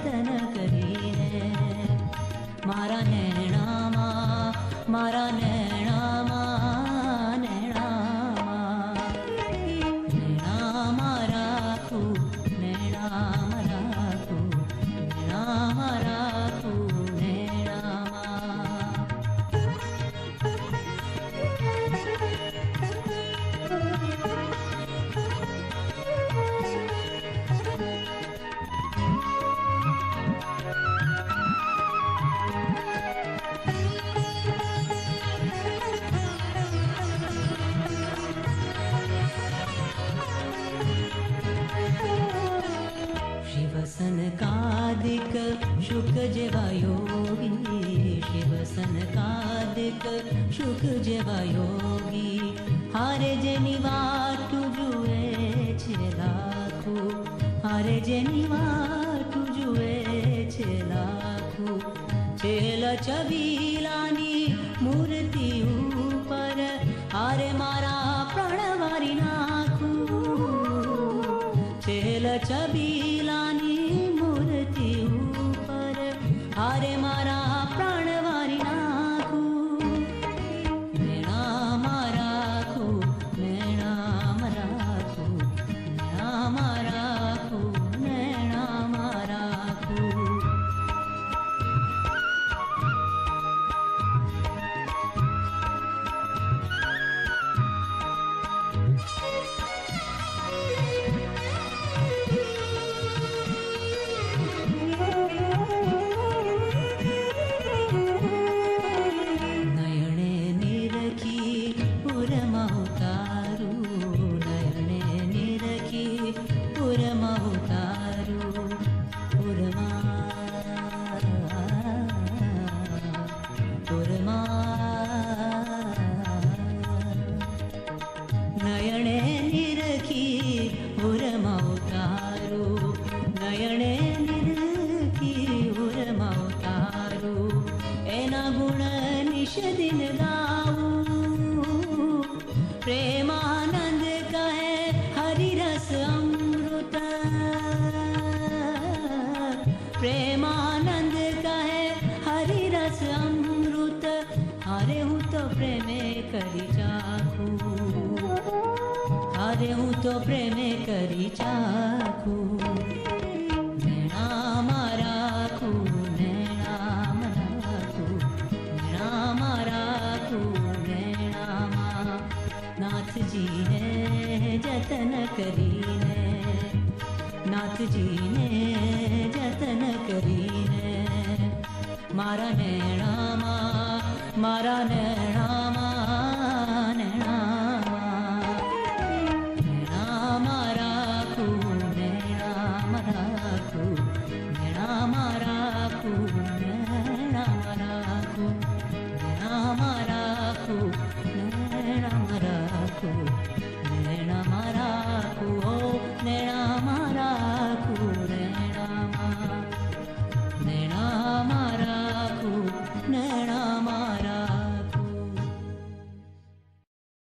જતન કરીને મારા નૈણામાં મારા નૈણામાં નૈણામાં રાખું નૈણામાં રાખું નૈણામાં રાખું નૈણામાં सनकादिक शुक जेवा योगी शिव सनकादिक शुक जेवा योगी हारे जेनी वाट जुए छे लाखू हारे जेनी वाट जुए छे लाखू छेल छबीलानी मूर्ति ऊपर हारे मारा प्रणवारी नाखू छेल छबीलानी मूर्ति ऊपर हारे मारा प्राणवारी नाखूं नैणाમાં રાખું નૈણામાં રાખું નૈણામાં રાખું નૈણામાં રાખું નયણે નિરખી ઉરમાં ઉતારું નયણે નિરખી ઉરમાં ઉતારું એના ગુણ નિષદિન ગાવું પ્રેમાનંદ કહે હરિરસ અમૃત પ્રેમાનંદ કહે હરિરસ અમૃત હારે હું તો પ્રેમે કરી ચાખું હારે હું તો પ્રેમે કરી ચાખું નૈણામાં રાખું નૈણામાં રાખું નૈણામાં રાખું નૈણામાં નાથજીને જતન કરીને નાથજીને જતન કરીને મારા નૈણામાં મારા